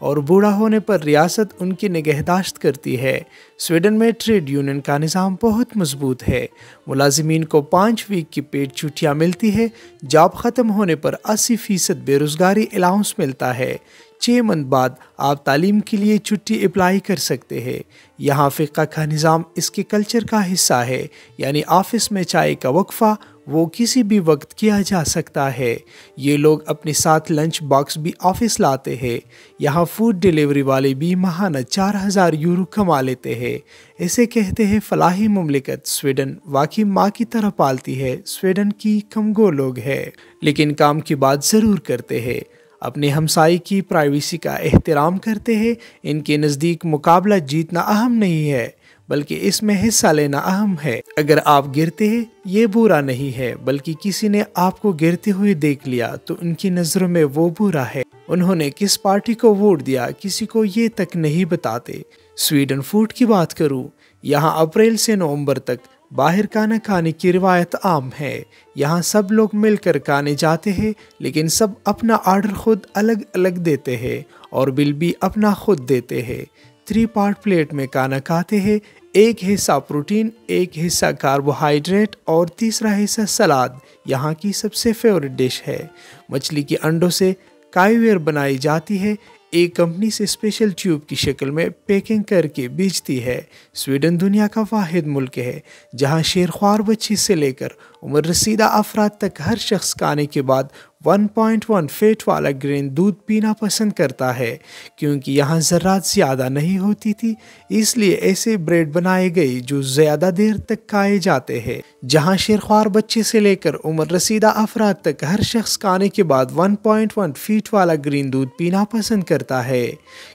اور بوڑھا ہونے پر ریاست ان کی نگہداشت کرتی ہے۔ سویڈن میں ٹریڈ یونین کا نظام بہت مضبوط ہے۔ ملازمین کو 5 ویک کی پیڈ چھٹیاں ملتی ہے۔ جاب ختم ہونے پر 80% بے روزگاری الاؤنس ملتا ہے۔ 6 منتھ بعد آپ تعلیم کے لیے چھٹی اپلائی کر سکتے ہیں۔ یہاں فقہ کا نظام اس کے کلچر کا حصہ ہے، یعنی آفس میں چائے کا وقفہ وہ کسی بھی وقت کیا جا سکتا ہے۔ یہ لوگ اپنے ساتھ لنچ باکس بھی آفس لاتے ہیں۔ یہاں فوڈ ڈیلیوری والے بھی ماہانہ 4000 یورو کما لیتے ہیں۔ اسے کہتے ہیں فلاحی مملکت۔ سویڈن واقعی ماں کی طرح پالتی ہے۔ سویڈن کی کم گو لوگ ہیں، لیکن کام کی بات ضرور کرتے ہیں۔ اپنے ہمسائے کی پرائیویسی کا احترام کرتے ہیں۔ ان کے نزدیک مقابلہ جیتنا اہم نہیں ہے، بلکہ اس میں حصہ لینا اہم ہے۔ اگر آپ گرتے ہیں یہ برا نہیں ہے، بلکہ کسی نے آپ کو گرتے ہوئے دیکھ لیا تو ان کی نظروں میں وہ برا ہے۔ انہوں نے کس پارٹی کو ووٹ دیا کسی کو یہ تک نہیں بتاتے۔ سویڈن فوڈ کی بات کروں، یہاں اپریل سے نومبر تک باہر کھانا کھانے کی روایت عام ہے۔ یہاں سب لوگ مل کر کھانے جاتے ہیں، لیکن سب اپنا آرڈر خود الگ الگ دیتے ہیں اور بل بھی اپنا خود دیتے ہیں۔ 3 پارٹ پلیٹ میں کھانا کھاتے ہیں، ایک حصہ پروٹین، ایک حصہ کاربوہائیڈریٹ اور تیسرا حصہ سلاد۔ یہاں کی سب سے فیورٹ ڈش ہے۔ مچھلی کے انڈوں سے کائیویر بنائی جاتی ہے، ایک کمپنی سے اسپیشل ٹیوب کی شکل میں پیکنگ کر کے بیچتی ہے۔ سویڈن دنیا کا واحد ملک ہے جہاں شیرخوار بچے سے لے کر عمر رسیدہ افراد تک ہر شخص کھانے کے بعد 1.1 فیٹ والا گرین دودھ پینا پسند کرتا ہے۔ کیونکہ یہاں ذرات زیادہ نہیں ہوتی تھی، اس لیے ایسے بریڈ بنائے گئے جو زیادہ دیر تک کھائے جاتے ہیں۔ جہاں شیرخوار بچے سے لے کر عمر رسیدہ افراد تک ہر شخص کھانے کے بعد 1.1 فیٹ والا گرین دودھ پینا پسند کرتا ہے۔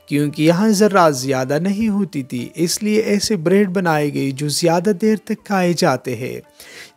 کیونکہ یہاں ذرات زیادہ نہیں ہوتی تھی، اس لیے ایسے بریڈ بنائے گئے جو زیادہ دیر تک کھائے جاتے ہیں،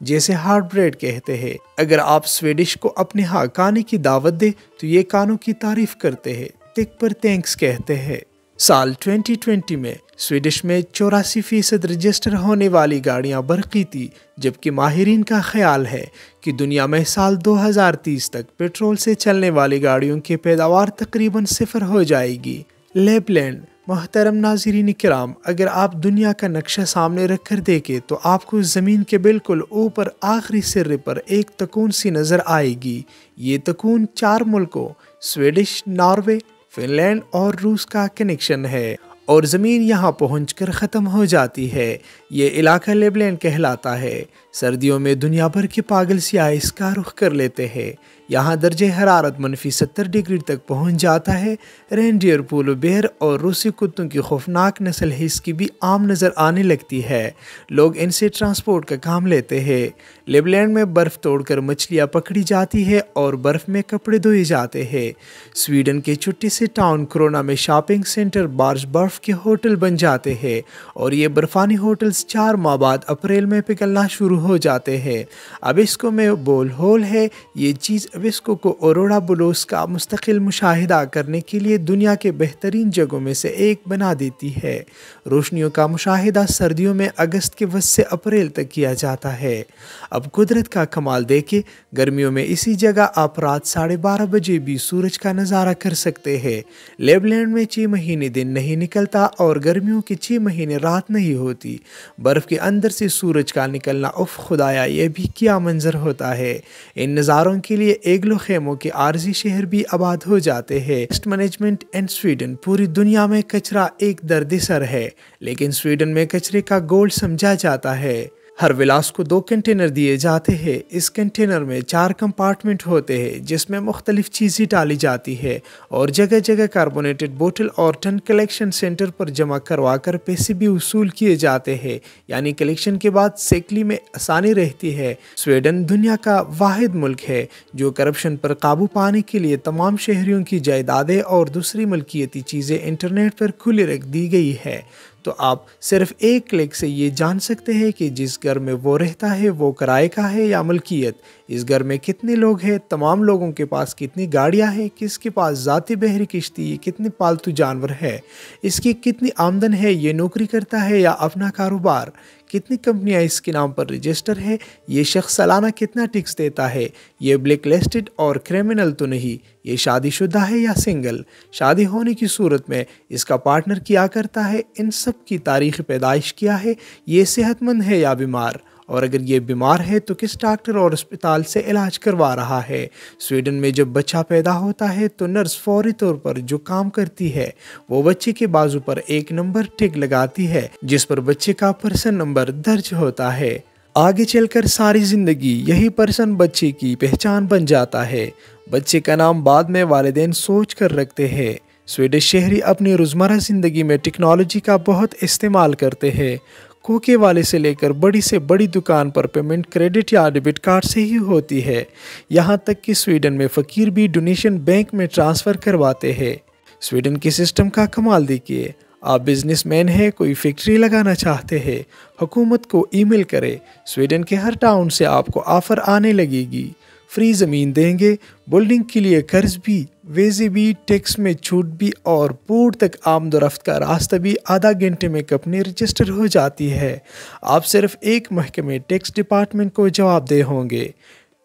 جیسے ہارڈ بریڈ کہتے ہیں۔ اگر آپ سویڈش کو اپنے ہاں کھانے کی دعوت دے تو یہ کھانوں کی تعریف کرتے ہیں، ٹک پر تینکس کہتے ہیں۔ سال 2020 میں سویڈش میں 84% رجسٹر ہونے والی گاڑیاں برقی تھی، جبکہ ماہرین کا خیال ہے کہ دنیا میں سال 2030 تک پیٹرول سے چلنے والی گاڑیوں کی پیداوار تقریباً 0 ہو جائے گی۔ لیپلینڈ۔ محترم ناظرین کرام، اگر آپ دنیا کا نقشہ سامنے رکھ کر دیکھیں تو آپ کو زمین کے بالکل اوپر آخری سرے پر ایک تکون سی نظر آئے گی۔ یہ تکون 4 ملکوں سویڈش، ناروے، فن لینڈ اور روس کا کنیکشن ہے، اور زمین یہاں پہنچ کر ختم ہو جاتی ہے۔ یہ علاقہ لیپلینڈ کہلاتا ہے۔ سردیوں میں دنیا بھر کے پاگل سیاح اس کا رخ کر لیتے ہیں۔ یہاں درجہ حرارت -70 ڈگری تک پہنچ جاتا ہے۔ رینڈیئر، پولو بیئر اور روسی کتوں کی خوفناک نسل اس کی بھی عام نظر آنے لگتی ہے۔ لوگ ان سے ٹرانسپورٹ کا کام لیتے ہیں۔ لیپلینڈ میں برف توڑ کر مچھلیاں پکڑی جاتی ہے اور برف میں کپڑے دھوئے جاتے ہیں۔ سویڈن کے چھوٹے سے ٹاؤن کرونا میں شاپنگ سینٹر بارش برف کے ہوٹل بن جاتے ہیں، اور یہ برفانی ہوٹلز 4 ماہ بعد اپریل میں پگھلنا شروع ہو جاتے ہیں۔ ابسکو میں بول ہول ہے۔ یہ چیز ابسکو کو اوروڑا بولوس کا مستقل مشاہدہ کرنے کے لیے دنیا کے بہترین جگہوں میں سے ایک بنا دیتی ہے۔ روشنیوں کا مشاہدہ سردیوں میں اگست کے وسط سے اپریل تک کیا جاتا ہے۔ اب قدرت کا کمال دیکھیں، گرمیوں میں اسی جگہ آپ رات 12:30 بجے بھی سورج کا نظارہ کر سکتے ہیں۔ لیپلینڈ میں 6 مہینے دن نہیں نکلتا اور گرمیوں کے 6 مہینے رات نہیں ہوتی۔ برف کے اندر سے سورج کا نکلنا، اف خدایا، یہ بھی کیا منظر ہوتا ہے۔ ان نظاروں کے لیے ایگلو خیموں کے عارضی شہر بھی آباد ہو جاتے ہیں۔ Waste management and Sweden. پوری دنیا میں کچرا ایک درد سر ہے، لیکن سویڈن میں کچرے کا گولڈ سمجھا جاتا ہے۔ ہر ولاس کو 2 کنٹینر دیے جاتے ہیں۔ اس کنٹینر میں 4 کمپارٹمنٹ ہوتے ہیں جس میں مختلف چیزیں ڈالی جاتی ہے، اور جگہ جگہ کاربونیٹڈ بوتل اور ٹن کلیکشن سینٹر پر جمع کروا کر پیسے بھی وصول کیے جاتے ہیں، یعنی کلیکشن کے بعد سیکلی میں آسانی رہتی ہے۔ سویڈن دنیا کا واحد ملک ہے جو کرپشن پر قابو پانے کے لیے تمام شہریوں کی جائیدادیں اور دوسری ملکیتی چیزیں انٹرنیٹ پر کھلی رکھ دی گئی ہے۔ تو آپ صرف ایک کلک سے یہ جان سکتے ہیں کہ جس گھر میں وہ رہتا ہے وہ کرائے کا ہے یا ملکیت، اس گھر میں کتنے لوگ ہیں، تمام لوگوں کے پاس کتنی گاڑیاں ہیں، کس کے پاس ذاتی بحری کشتی، کتنے پالتو جانور ہے، اس کی کتنی آمدن ہے، یہ نوکری کرتا ہے یا اپنا کاروبار، کتنی کمپنیاں اس کے نام پر رجسٹر ہے، یہ شخص سالانہ کتنا ٹیکس دیتا ہے، یہ بلیک لسٹڈ اور کرمنل تو نہیں، یہ شادی شدہ ہے یا سنگل، شادی ہونے کی صورت میں اس کا پارٹنر کیا کرتا ہے، ان سب کی تاریخ پیدائش کیا ہے، یہ صحت مند ہے یا بیمار، اور اگر یہ بیمار ہے تو کس ڈاکٹر اور اسپتال سے علاج کروا رہا ہے۔ سویڈن میں جب بچہ پیدا ہوتا ہے تو نرس فوری طور پر جو کام کرتی ہے وہ بچے کے بازو پر ایک نمبر ٹک لگاتی ہے جس پر بچے کا پرسن نمبر درج ہوتا ہے۔ آگے چل کر ساری زندگی یہی پرسن بچے کی پہچان بن جاتا ہے۔ بچے کا نام بعد میں والدین سوچ کر رکھتے ہیں۔ سویڈش شہری اپنی روزمرہ زندگی میں ٹیکنالوجی کا بہت استعمال کرتے ہیں۔ کوکے والے سے لے کر بڑی سے بڑی دکان پر پیمنٹ کریڈٹ یا ڈیبٹ کارڈ سے ہی ہوتی ہے، یہاں تک کہ سویڈن میں فقیر بھی ڈونیشن بینک میں ٹرانسفر کرواتے ہیں۔ سویڈن کے سسٹم کا کمال دیکھیے، آپ بزنس مین ہیں، کوئی فیکٹری لگانا چاہتے ہیں، حکومت کو ای میل کرے، سویڈن کے ہر ٹاؤن سے آپ کو آفر آنے لگے گی، فری زمین دیں گے، بلڈنگ کے لیے قرض بھی، ویزے بھی، ٹیکس میں چھوٹ بھی، اور پورٹ تک آمد و رفت کا راستہ بھی آدھا گھنٹے میں کمپنی رجسٹر ہو جاتی ہے۔ آپ صرف ایک محکمے ٹیکس ڈپارٹمنٹ کو جواب دہ ہوں گے۔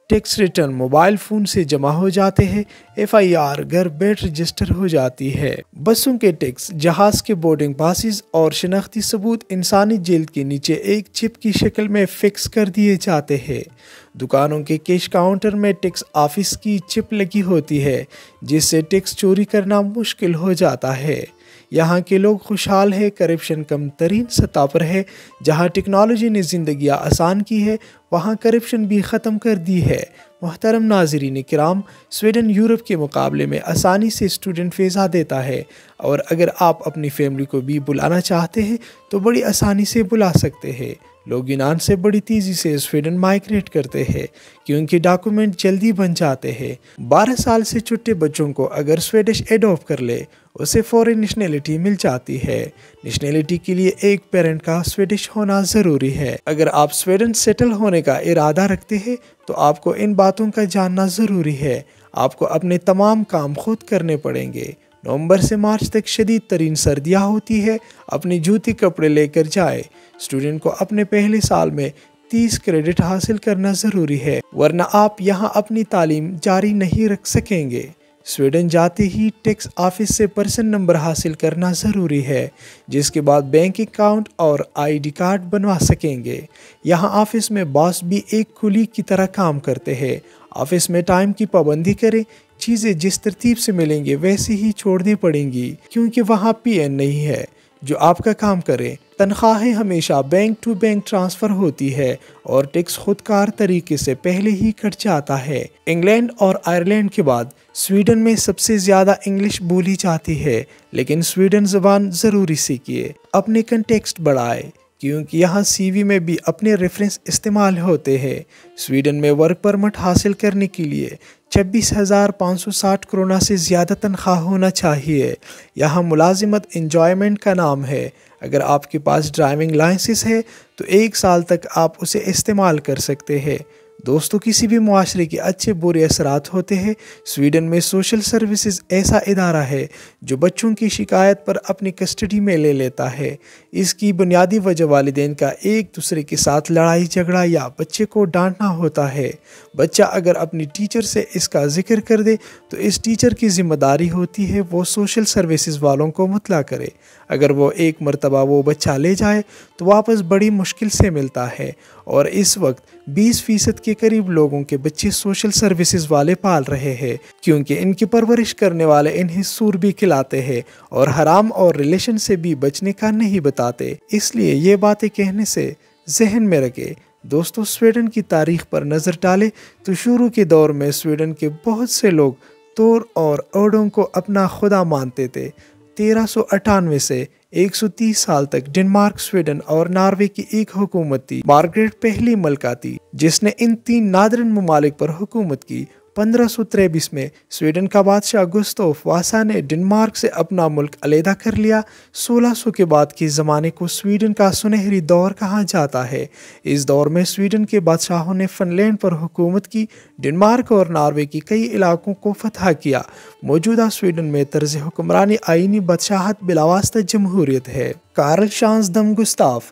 ٹیکس ریٹرن موبائل فون سے جمع ہو جاتے ہیں، ایف آئی آر گھر بیٹھ رجسٹر ہو جاتی ہے۔ بسوں کے ٹیکس، جہاز کے بورڈنگ پاسز اور شناختی ثبوت انسانی جلد کے نیچے ایک چپ کی شکل میں فکس کر دیے جاتے ہیں۔ دکانوں کے کیش کاؤنٹر میں ٹیکس آفس کی چپ لگی ہوتی ہے جس سے ٹیکس چوری کرنا مشکل ہو جاتا ہے۔ یہاں کے لوگ خوشحال ہیں، کرپشن کم ترین سطح پر ہے۔ جہاں ٹیکنالوجی نے زندگیاں آسان کی ہے وہاں کرپشن بھی ختم کر دی ہے۔ محترم ناظرین کرام، سویڈن یورپ کے مقابلے میں آسانی سے اسٹوڈنٹ ویزا دیتا ہے، اور اگر آپ اپنی فیملی کو بھی بلانا چاہتے ہیں تو بڑی آسانی سے بلا سکتے ہیں۔ لوگ یونان سے بڑی تیزی سے سویڈن مائگریٹ کرتے ہیں کیونکہ ڈاکومنٹ جلدی بن جاتے ہیں۔ 12 سال سے چھوٹے بچوں کو اگر سویڈش ایڈاپٹ کر لے اسے فوری نیشنلٹی مل جاتی ہے۔ نیشنلٹی کے لیے ایک پیرنٹ کا سویڈش ہونا ضروری ہے۔ اگر آپ سویڈن سیٹل ہونے کا ارادہ رکھتے ہیں تو آپ کو ان باتوں کا جاننا ضروری ہے۔ آپ کو اپنے تمام کام خود کرنے پڑیں گے۔ نومبر سے مارچ تک شدید ترین سردیاں ہوتی ہے، اپنی جوتی کپڑے لے کر جائے۔ اسٹوڈنٹ کو اپنے پہلے سال میں 30 کریڈٹ حاصل کرنا ضروری ہے، ورنہ آپ یہاں اپنی تعلیم جاری نہیں رکھ سکیں گے۔ سویڈن جاتے ہی ٹیکس آفس سے پرسن نمبر حاصل کرنا ضروری ہے، جس کے بعد بینک اکاؤنٹ اور آئی ڈی کارڈ بنوا سکیں گے۔ یہاں آفس میں باس بھی ایک کولیگ کی طرح کام کرتے ہیں۔ آفس میں ٹائم کی پابندی کریں، چیزیں جس ترتیب سے ملیں گے ویسے ہی چھوڑنی پڑیں گی کیونکہ وہاں پی این نہیں ہے جو آپ کا کام کرے۔ تنخواہیں ہمیشہ بینک ٹو بینک ٹرانسفر ہوتی ہے اور ٹیکس خودکار طریقے سے پہلے ہی کٹ جاتا ہے۔ انگلینڈ اور آئرلینڈ کے بعد سویڈن میں سب سے زیادہ انگلش بولی جاتی ہے، لیکن سویڈن زبان ضروری سیکھیے، اپنے کنٹیکسٹ بڑھائے کیونکہ یہاں سی وی میں بھی اپنے ریفرنس استعمال ہوتے ہیں۔ سویڈن میں ورک پرمٹ حاصل کرنے کے لیے 26,560 کرونا سے زیادہ تنخواہ ہونا چاہیے۔ یہاں ملازمت انجوائمنٹ کا نام ہے۔ اگر آپ کے پاس ڈرائیونگ لائسنس ہے تو 1 سال تک آپ اسے استعمال کر سکتے ہیں۔ دوستوں، کسی بھی معاشرے کے اچھے برے اثرات ہوتے ہیں۔ سویڈن میں سوشل سروسز ایسا ادارہ ہے جو بچوں کی شکایت پر اپنی کسٹڈی میں لے لیتا ہے۔ اس کی بنیادی وجہ والدین کا ایک دوسرے کے ساتھ لڑائی جھگڑا یا بچے کو ڈانٹنا ہوتا ہے۔ بچہ اگر اپنی ٹیچر سے اس کا ذکر کر دے تو اس ٹیچر کی ذمہ داری ہوتی ہے وہ سوشل سروسز والوں کو مطلع کرے۔ اگر وہ ایک مرتبہ وہ بچہ لے جائے تو واپس بڑی مشکل سے ملتا ہے، اور اس وقت 20% کے قریب لوگوں کے بچے سوشل سروسز والے پال رہے ہیں کیونکہ ان کی پرورش کرنے والے انہیں سور بھی کھلاتے ہیں اور حرام اور ریلیشن سے بھی بچنے کا نہیں بتاتے۔ اس لیے یہ باتیں کہنے سے ذہن میں رکھے۔ دوستو، سویڈن کی تاریخ پر نظر ڈالے تو شروع کے دور میں سویڈن کے بہت سے لوگ تور اور اوڈوں کو اپنا خدا مانتے تھے۔ 1398 سے 130 سال تک ڈنمارک، سویڈن اور ناروے کی ایک حکومت تھی۔ مارگریٹ پہلی ملکہ تھی جس نے ان 3 نادرن ممالک پر حکومت کی۔ 1523 میں سویڈن کا بادشاہ گستاف واسا نے ڈنمارک سے اپنا ملک علیحدہ کر لیا۔ 1600 کے بعد کے زمانے کو سویڈن کا سنہری دور کہا جاتا ہے۔ اس دور میں سویڈن کے بادشاہوں نے فن لینڈ پر حکومت کی، ڈنمارک اور ناروے کی کئی علاقوں کو فتح کیا۔ موجودہ سویڈن میں طرز حکمرانی آئینی بادشاہت بلاواسطہ جمہوریت ہے۔ کارل شانز دم گستاف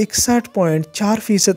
61.4%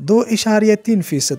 2.3%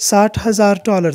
$60,000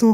2